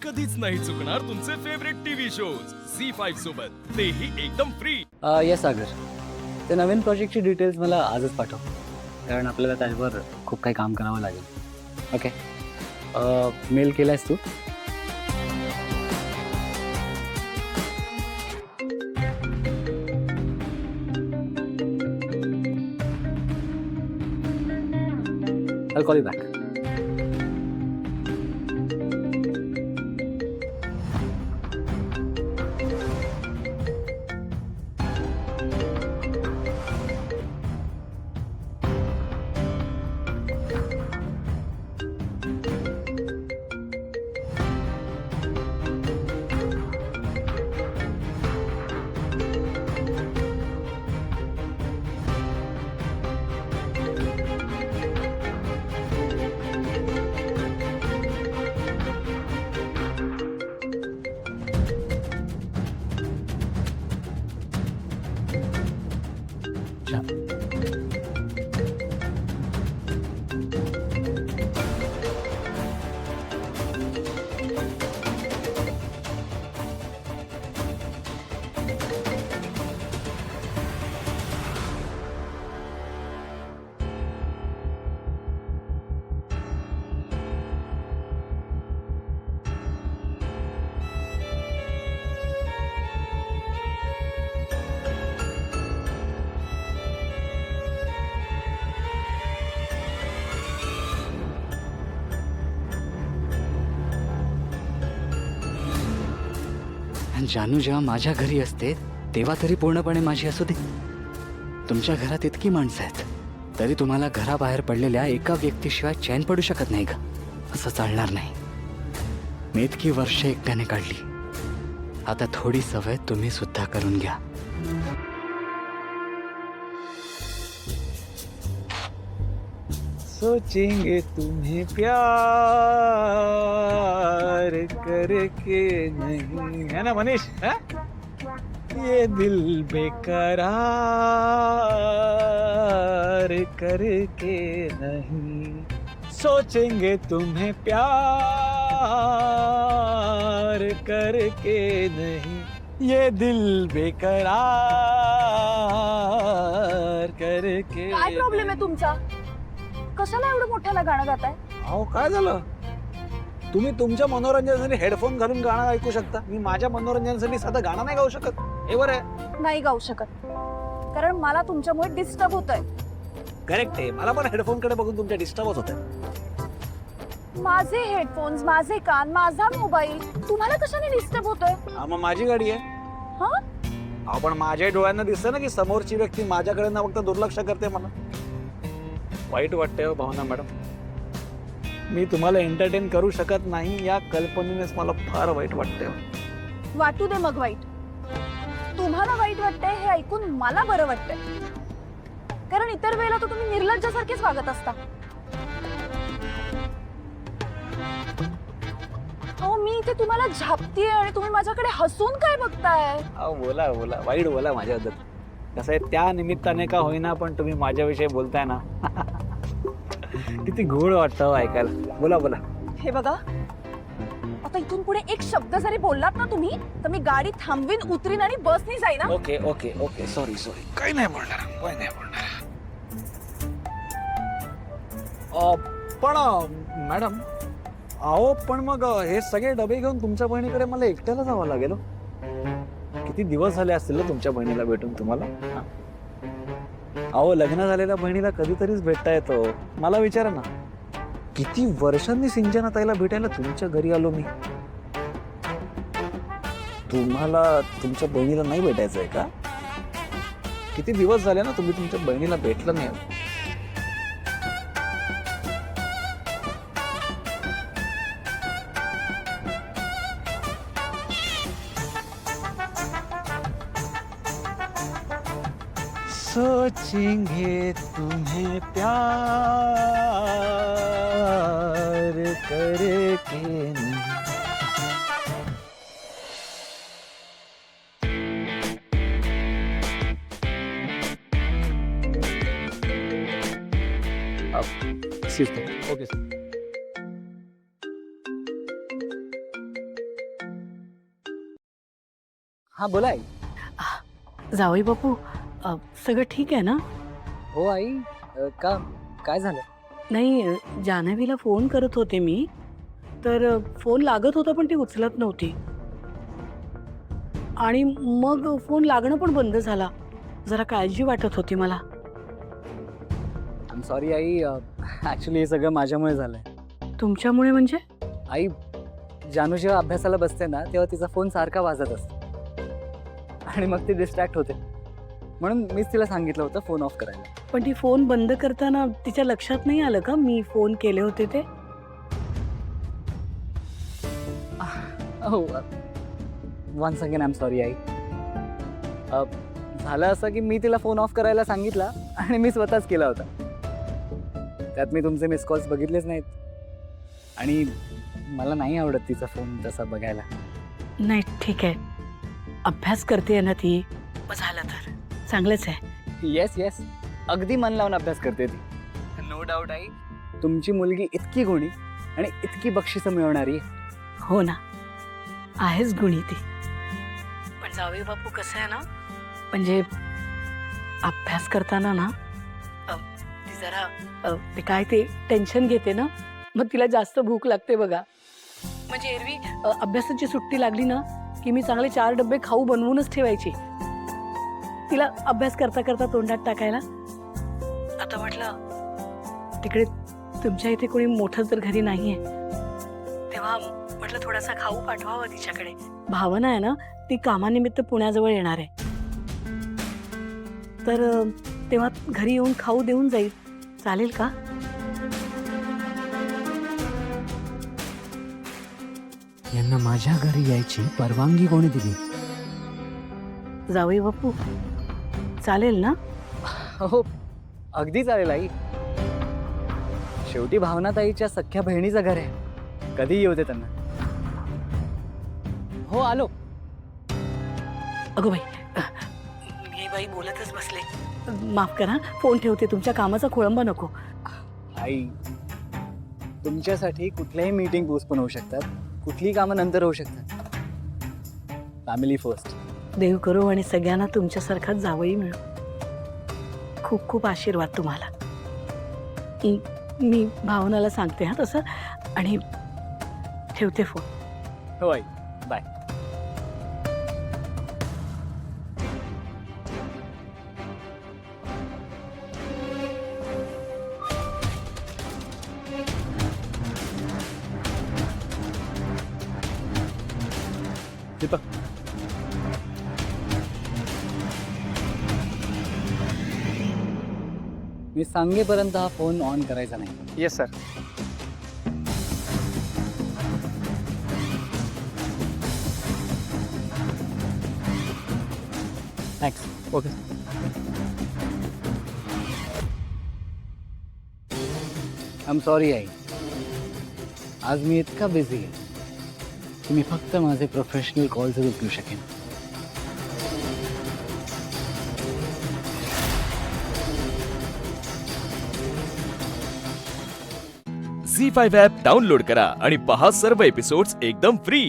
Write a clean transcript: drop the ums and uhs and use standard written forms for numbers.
कधीच नाही चुकणार तुमचे फेवरेट टीव्ही शोज झी5 सोबत, तेही एकदम फ्री. येस सागर, ते नवीन प्रोजेक्टची डिटेल्स मला आजच पाठव, कारण आपल्याला त्यावर खूप काही काम करावं लागेल. ओके, मेल केलायस तू? I'll call you back. जानू जेव्हा माझ्या घरी असते तेव्हा तरी पूर्णपणे माझी असू दे. तुमच्या घरात इतकी माणसं आहेत तरी तुम्हाला घराबाहेर पडलेल्या एका व्यक्तीशिवाय चैन पडू शकत नाही का? असं चालणार नाही. मी इतकी वर्ष एकट्याने काढली, आता थोडी सवय तुम्ही सुद्धा करून घ्या. सोचेंगे तुम्हें प्यार करके नहीं, है ना मनीष? है? ये दिल बेकरार करके नहीं, सोचेंगे तुम्हें प्यार करके नहीं, ये दिल बेकरार करके. काय प्रॉब्लेम आहे तुमचा? कशाला एवढं मोठ्याला गाणं गाताय? अहो काय झालं? तुम्ही तुमच्या मनोरंजनासाठी हेडफोन घालून गाणं ऐकू शकता, मी माझ्या मनोरंजनासाठी साधं गाणं नाही गाऊ शकत. हे बरं आहे. नाही गाऊ शकत, कारण मला तुमच्यामुळे डिस्टर्ब होतंय. करेक्ट आहे, मला पण हेडफोन कडे बघून तुमच्या डिस्टर्बच होत. माझे हेडफोन्स, माझे कान, माझा मोबाईल तुम्हाला कशाने डिस्टर्ब होतोय? मग माझी गाडी आहे. हा, आपण माझ्या डोळ्यांना दिसतं ना की समोरची व्यक्ती माझ्याकडे ना फक्त दुर्लक्ष करते. मला वाईट वाटतंय हो भावना मॅडम, मी तुम्हाला एंटरटेन करू शकत नाही या कल्पनेनेच मला फार वाईट वाटतंय. वाटू दे मग वाईट. तुम्हाला वाईट वाटतंय हे ऐकून मला बरं वाटतंय, कारण इतर वेळेला तर तुम्ही निर्लज्जासारखेच वागत असता. अहो मी इथे तुम्हाला झापतीये आणि तुम्ही माझ्याकडे हसून काय बघताय? अहो बोला बोला, वाईट बोला माझ्याबद्दल. कसं आहे, त्या निमित्ताने का होईना पण तुम्ही माझ्याविषयी बोलताय ना, किती गोड वाटतं ऐकायला. बोला बोला. हे बघा, आता इथून पुढे एक शब्द जरी बोललात ना तुम्ही तर मी गाडी थांबवीन, उतरीन आणि बसनी जाईन. Okay okay okay, sorry sorry, काही नाही बोलणार, काही नाही बोलणार. पण मॅडम, अहो पण मग हे सगळे डबे घेऊन तुमच्या बहिणीकडे मला एकट्याला जावं लागेल. किती दिवस झाले असतील ना तुमच्या बहिणीला भेटून तुम्हाला? अहो लग्न झालेल्या बहिणीला कधीतरीच भेटता येतो. मला विचारा ना, किती वर्षांनी सिंचना ताईला भेटायला तुमच्या घरी आलो मी. तुम्हाला तुमच्या बहिणीला नाही भेटायचंय का? किती दिवस झाले ना तुम्ही तुमच्या बहिणीला भेटलं नाही. सोचेंगे तुम्हें प्यार करके नहीं. Excuse me. Okay sir. हा बोला आई. जावई बापू सगळं ठीक आहे ना? हो आई. का काय झालं? नाही, जान्हवीला फोन करत होते मी, तर फोन लागत होता पण ती उचलत नव्हती आणि मग फोन लागणं पण बंद झाला. जरा काळजी वाटत होती मला. I am sorry I. Actually हे सगळं माझ्यामुळे झालंय. तुमच्यामुळे म्हणजे? आई, जानू जेव्हा अभ्यासाला बसते ना तेव्हा तिचा फोन सारखा वाजत असतो आणि मग ती डिस्ट्रॅक्ट होते. म्हणून मीच तिला सांगितलं होतं फोन ऑफ करायला. पण ती फोन बंद करताना तिच्या लक्षात नाही आलं का मी फोन केले होते ते? हो, once again I am sorry I. झालं असं की मी तिला फोन ऑफ करायला सांगितला आणि मी स्वतःच केला होता. त्यात मी तुमचे मिस कॉल्स बघितलेच नाहीत आणि मला नाही आवडत तिचा फोन तसा बघायला. नाही ठीक आहे, अभ्यास करते ना ती, मग झालं तर चांगलंच आहे. येस येस, अगदी मन लावून अभ्यास करते ती. नो डाऊट आई, तुमची मुलगी इतकी गुणी आणि इतकी बक्षिसं मिळवणारी. हो ना, आहेच गुणी ती. पण जावई बापू कसं आहे ना, म्हणजे अभ्यास करताना ना ती जरा ते काय ते टेन्शन घेते ना, मग तिला जास्त भूक लागते बघा. म्हणजे एरवी अभ्यासाची सुट्टी लागली ना की मी चांगले 4 डब्बे खाऊ बनवूनच ठेवायची तिला अभ्यास करता करता तोंडात टाकायला. आता म्हटलं तिकडे तुमच्या इथे कोणी मोठं जर घरी नाहीये तेव्हा म्हटलं थोडासा खाऊ पाठवावा तिच्याकडे. भावना आहे ना, ती कामानिमित्त पुण्याजवळ येणार आहे, तर तेव्हा घरी येऊन खाऊ देऊन जाईल. चालेल का? यांना माझ्या घरी यायची परवानगी कोणी दिली? जावई बापू, चालेल ना? हो, अगदी चालेल आई. शेवटी भावनाताईच्या सख्ख्या बहिणीचं घर आहे, कधी येऊ दे त्यांना. हो आलो. अगो बाई, मी बाई बोलतच बसले. माफ करा, फोन ठेवते. तुमच्या कामाचा खोळंबा नको. आई, तुमच्यासाठी कुठल्याही मीटिंग पोस्टपोन होऊ शकतात, कुठलीही कामं नंतर होऊ शकतात. Family first. देव करो आणि सगळ्यांना तुमच्यासारखाच जावई मिळो. खूप खूप आशीर्वाद तुम्हाला. मी भावनाला सांगते हा तसं, आणि ठेवते फोन. हो आई, बाय. दीपक, मी सांगेपर्यंत हा फोन ऑन करायचा नाही. Yes sir. Thanks. Okay. I am sorry आई. आज मी इतका बिझी आहे की मी फक्त माझे प्रोफेशनल कॉल्स उचलू शकेन. झी 5 ॲप डाउनलोड करा आणि पहा सर्व एपिसोड्स एकदम फ्री.